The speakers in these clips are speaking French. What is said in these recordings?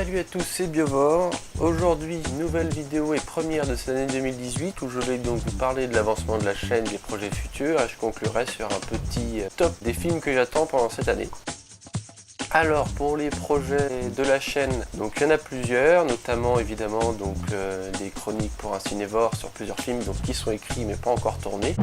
Salut à tous, c'est Biovore. Aujourd'hui, nouvelle vidéo et première de cette année 2018 où je vais donc vous parler de l'avancement de la chaîne, des projets futurs et je conclurai sur un petit top des films que j'attends pendant cette année. Alors pour les projets de la chaîne, donc il y en a plusieurs, notamment évidemment donc des chroniques pour un cinévore sur plusieurs films donc qui sont écrits mais pas encore tournés.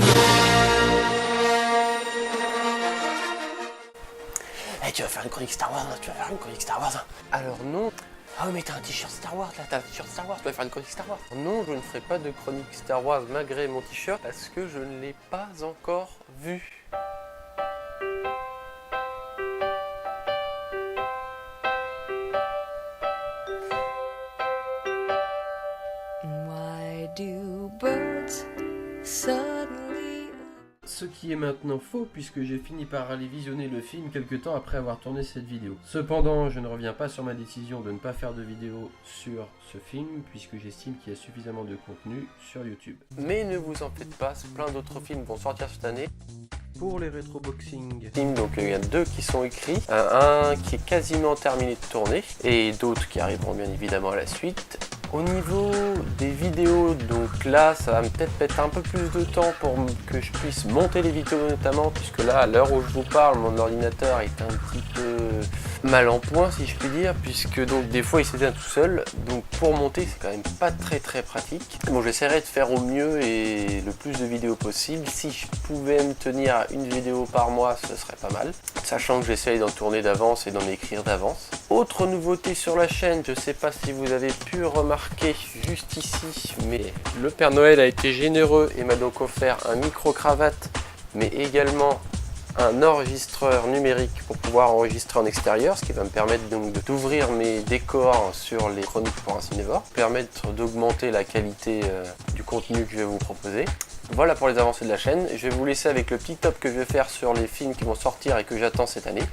Hey, tu vas faire une chronique Star Wars, tu vas faire une chronique Star Wars. Alors non. Ah oui mais t'as un t-shirt Star Wars là, t'as un t-shirt Star Wars, tu vas faire une chronique Star Wars. Non, je ne ferai pas de chronique Star Wars malgré mon t-shirt parce que je ne l'ai pas encore vu. Ce qui est maintenant faux puisque j'ai fini par aller visionner le film quelques temps après avoir tourné cette vidéo. Cependant, je ne reviens pas sur ma décision de ne pas faire de vidéo sur ce film puisque j'estime qu'il y a suffisamment de contenu sur YouTube. Mais ne vous en faites pas, plein d'autres films vont sortir cette année. Pour les rétro-boxing films, donc il y a deux qui sont écrits, un qui est quasiment terminé de tourner et d'autres qui arriveront bien évidemment à la suite. Au niveau des vidéos, donc là ça va peut-être mettre un peu plus de temps pour que je puisse monter les vidéos notamment, puisque là à l'heure où je vous parle mon ordinateur est un petit peu mal en point si je puis dire, puisque donc des fois il s'éteint tout seul, donc pour monter c'est quand même pas très pratique. Bon, j'essaierai de faire au mieux et le plus de vidéos possible. Si je pouvais me tenir à une vidéo par mois ce serait pas mal, sachant que j'essaye d'en tourner d'avance et d'en écrire d'avance. Autre nouveauté sur la chaîne, je sais pas si vous avez pu remarquer juste ici, mais le Père Noël a été généreux et m'a donc offert un micro-cravate, mais également un enregistreur numérique pour pouvoir enregistrer en extérieur, ce qui va me permettre donc d'ouvrir mes décors sur les chroniques pour un cinévore, permettre d'augmenter la qualité du contenu que je vais vous proposer. Voilà pour les avancées de la chaîne. Je vais vous laisser avec le petit top que je vais faire sur les films qui vont sortir et que j'attends cette année.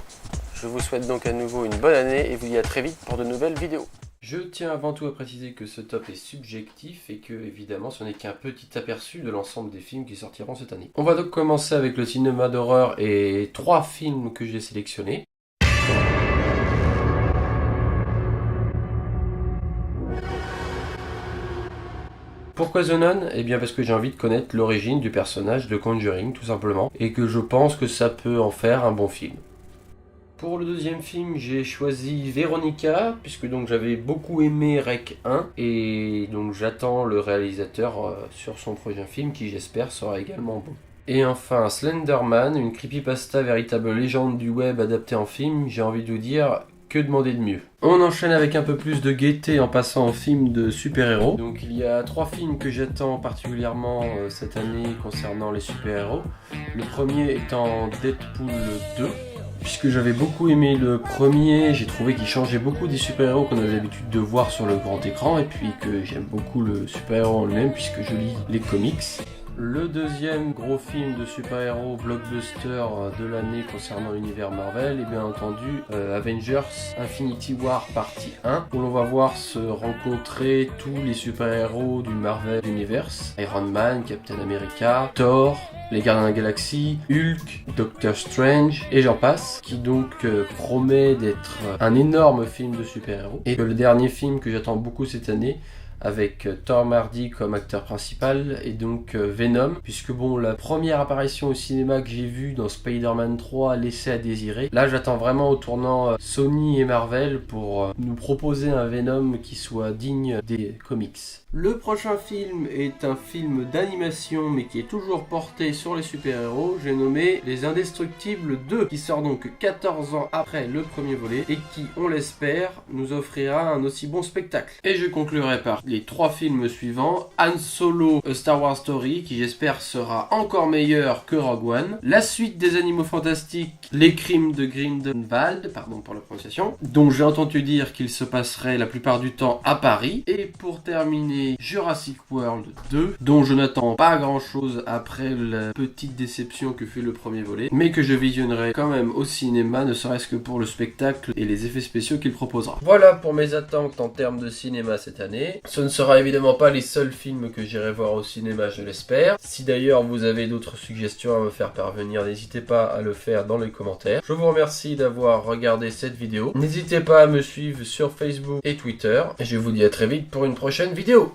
Je vous souhaite donc à nouveau une bonne année et vous dis à très vite pour de nouvelles vidéos. Je tiens avant tout à préciser que ce top est subjectif et que évidemment ce n'est qu'un petit aperçu de l'ensemble des films qui sortiront cette année. On va donc commencer avec le cinéma d'horreur et 3 films que j'ai sélectionnés. Pourquoi The Nun? Eh bien parce que j'ai envie de connaître l'origine du personnage de Conjuring tout simplement et que je pense que ça peut en faire un bon film. Pour le deuxième film, j'ai choisi Veronica, puisque donc j'avais beaucoup aimé Rec 1, et donc j'attends le réalisateur sur son prochain film, qui j'espère sera également bon. Et enfin, Slenderman, une creepypasta véritable légende du web adaptée en film, j'ai envie de vous dire, que demander de mieux. On enchaîne avec un peu plus de gaieté en passant au film de super-héros. Donc il y a 3 films que j'attends particulièrement cette année concernant les super-héros. Le premier étant Deadpool 2. Puisque j'avais beaucoup aimé le premier, j'ai trouvé qu'il changeait beaucoup des super-héros qu'on avait l'habitude de voir sur le grand écran, et puis que j'aime beaucoup le super-héros en lui-même puisque je lis les comics. Le deuxième gros film de super-héros blockbuster de l'année concernant l'univers Marvel est bien entendu Avengers Infinity War partie 1, où l'on va voir se rencontrer tous les super-héros du Marvel Universe, Iron Man, Captain America, Thor, les Gardiens de la Galaxie, Hulk, Doctor Strange et j'en passe, qui donc promet d'être un énorme film de super-héros. Et le dernier film que j'attends beaucoup cette année, avec Tom Hardy comme acteur principal et donc Venom, puisque bon, la première apparition au cinéma que j'ai vue dans Spider-Man 3 laissait à désirer. Là j'attends vraiment au tournant Sony et Marvel pour nous proposer un Venom qui soit digne des comics. Le prochain film est un film d'animation mais qui est toujours porté sur les super-héros, j'ai nommé Les Indestructibles 2, qui sort donc 14 ans après le premier volet et qui, on l'espère, nous offrira un aussi bon spectacle. Et je conclurai par les 3 films suivants: Han Solo, A Star Wars Story, qui j'espère sera encore meilleur que Rogue One, la suite des Animaux Fantastiques, Les Crimes de Grindelwald, pardon pour la prononciation, dont j'ai entendu dire qu'il se passerait la plupart du temps à Paris, et pour terminer Jurassic World 2, dont je n'attends pas grand chose après la petite déception que fut le premier volet, mais que je visionnerai quand même au cinéma, ne serait-ce que pour le spectacle et les effets spéciaux qu'il proposera. Voilà pour mes attentes en termes de cinéma cette année. Ce ne sera évidemment pas les seuls films que j'irai voir au cinéma, je l'espère. Si d'ailleurs vous avez d'autres suggestions à me faire parvenir, n'hésitez pas à le faire dans les commentaires. Je vous remercie d'avoir regardé cette vidéo. N'hésitez pas à me suivre sur Facebook et Twitter. Et je vous dis à très vite pour une prochaine vidéo.